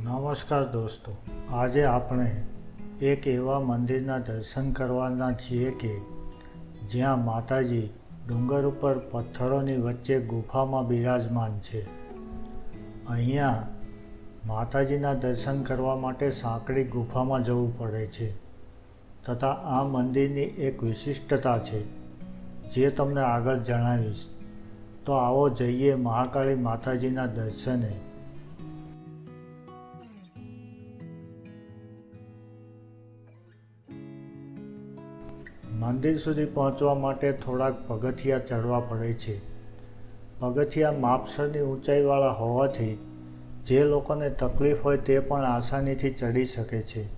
નમસ્કાર દોસ્તો, આજે આપણે એક એવા મંદિરના દર્શન કરવાના છીએ કે જ્યાં માતાજી ડુંગર ઉપર પથ્થરોની વચ્ચે ગુફામાં બિરાજમાન છે. અહીંયા માતાજીના દર્શન કરવા માટે સાંકડી ગુફામાં જવું પડે છે તથા આ મંદિરની એક વિશિષ્ટતા છે જે તમને આગળ જણાવીશ. તો આવો જઈએ મહાકાળી માતાજીના દર્શને. મંદિર સુધી પહોંચવા માટે થોડાક પગથિયા ચડવા પડે છે. પગથિયા માપસરની ઊંચાઈવાળા હોવાથી જે લોકોને તકલીફ હોય તે પણ આસાનીથી ચડી શકે છે.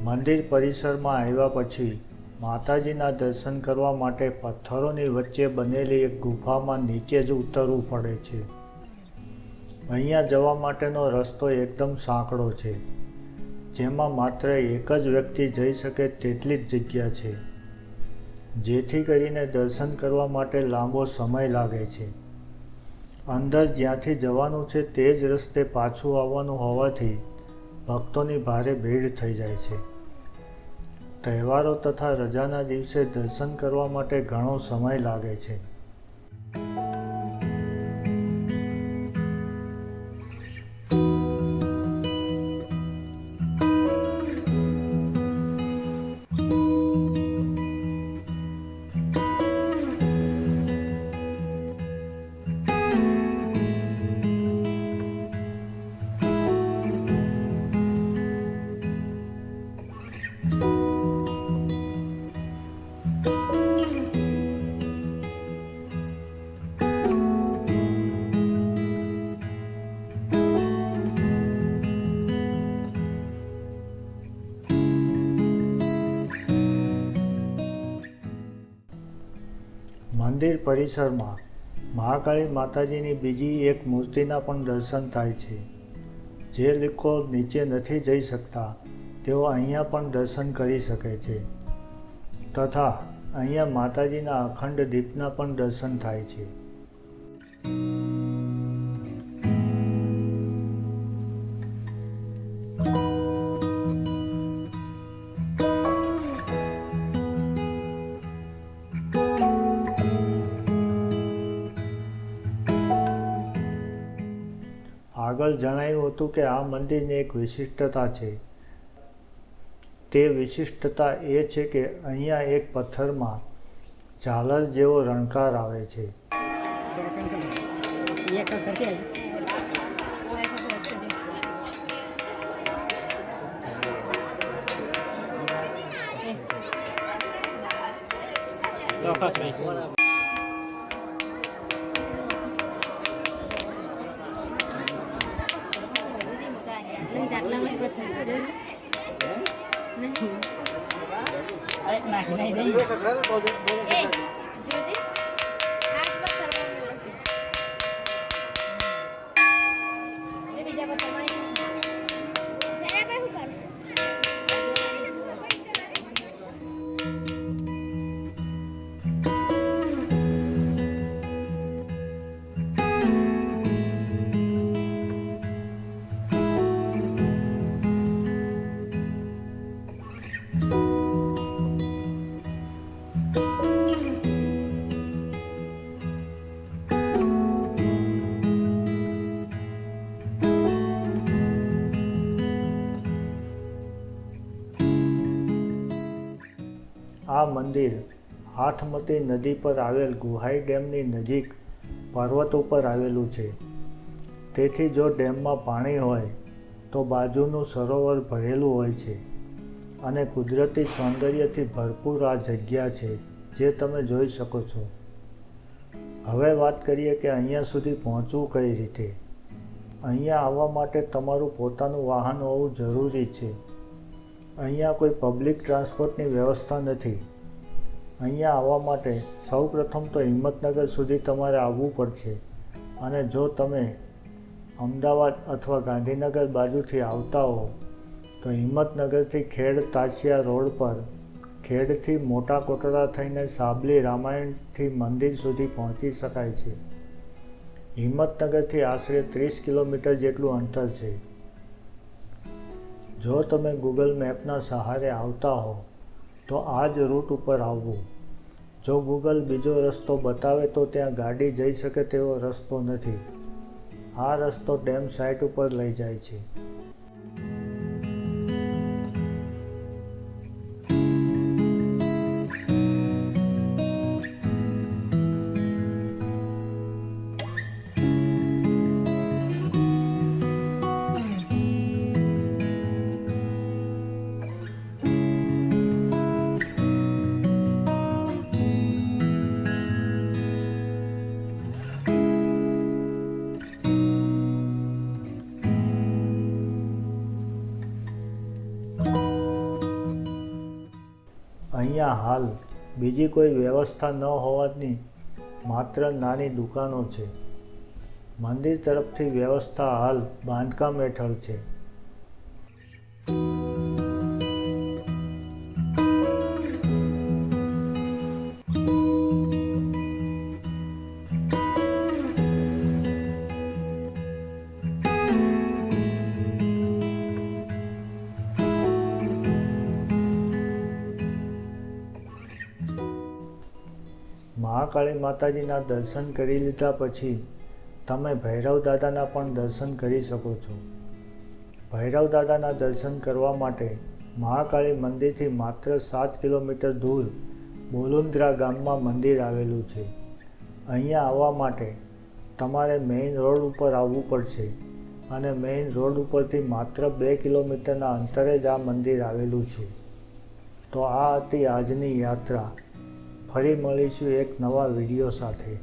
મંદિર પરિસરમાં આવ્યા પછી માતાજીના દર્શન કરવા માટે પથ્થરોની વચ્ચે બનેલી એક ગુફામાં નીચે જ ઉતરવું પડે છે. અહીંયા જવા માટેનો રસ્તો એકદમ સાંકડો છે, જેમાં માત્ર એક જ વ્યક્તિ જઈ શકે તેટલી જ જગ્યા છે, જેથી કરીને દર્શન કરવા માટે લાંબો સમય લાગે છે. અંદર જ્યાંથી જવાનું છે તે જ રસ્તે પાછું આવવાનું હોવાથી ભક્તોની ભારે ભીડ થઈ જાય છે. તહેવારો તથા રજાના દિવસે દર્શન કરવા માટે ઘણો સમય લાગે છે. મંદિર પરિસરમાં મહાકાળી માતાજીની બીજી એક મૂર્તિના પણ દર્શન થાય છે. જે લોકો નીચે નથી જઈ શકતા તેઓ અહીંયા પણ દર્શન કરી શકે છે તથા અહીંયા માતાજીના અખંડ દીપના પણ દર્શન થાય છે. આગળ જણાવ્યું હતું કે આ મંદિરની એક વિશિષ્ટતા છે. તે વિશિષ્ટતા એ છે કે અહીંયા એક પથ્થરમાં ઝાલર જેવો રણકાર આવે છે. આ મંદિર હાથમતી નદી પર આવેલ ગુહાઈ ડેમની નજીક પર્વત ઉપર આવેલું છે. તેથી જો ડેમમાં પાણી હોય તો બાજુનું સરોવર ભરેલું હોય છે અને કુદરતી સૌંદર્યથી ભરપૂર આ જગ્યા છે જે તમે જોઈ શકો છો. હવે વાત કરીએ કે અહીંયા સુધી પહોંચવું કઈ રીતે. અહીંયા આવવા માટે તમારું પોતાનું વાહન હોવું જરૂરી છે. અહીંયા કોઈ પબ્લિક ટ્રાન્સપોર્ટની વ્યવસ્થા નથી. અહીંયા આવવા માટે સૌપ્રથમ તો હિંમતનગર સુધી તમારે આવવું પડશે અને જો તમે અમદાવાદ અથવા ગાંધીનગર બાજુથી આવતા હો તો હિંમતનગરથી ખેડ તાસિયા રોડ પર ખેડથી મોટા કોટડા થઈને સાબલી રામાયણથી મંદિર સુધી પહોંચી શકાય છે. હિંમતનગરથી આશરે 30 કિલોમીટર જેટલું અંતર છે. જો તમે ગૂગલ મેપના સહારે આવતા હો તો આ જ રૂટ ઉપર આવવું. જો ગૂગલ બીજો રસ્તો બતાવે તો ત્યાં ગાડી જઈ શકે તેવો રસ્તો નથી. આ રસ્તો ડેમ સાઇટ ઉપર લઈ જાય છે. અહીંયા હાલ બીજી કોઈ વ્યવસ્થા ન હોવાની માત્ર નાની દુકાનો છે. મંદિર તરફથી વ્યવસ્થા હાલ બાંધકામ હેઠળ છે. મહાકાળી માતાજીના દર્શન કરી લીધા પછી તમે ભૈરવ દાદાના પણ દર્શન કરી શકો છો. ભૈરવ દાદાના દર્શન કરવા માટે મહાકાળી મંદિરથી માત્ર 7 કિલોમીટર દૂર બોલુંદ્રા ગામમાં મંદિર આવેલું છે. અહીંયા આવવા માટે તમારે મેઇન રોડ ઉપર આવવું પડશે અને મેઇન રોડ ઉપરથી માત્ર 2 કિલોમીટરના અંતરે જ આ મંદિર આવેલું છે. તો આ હતી આજની યાત્રા. ફરી મળીશું એક નવા વિડીયો સાથે.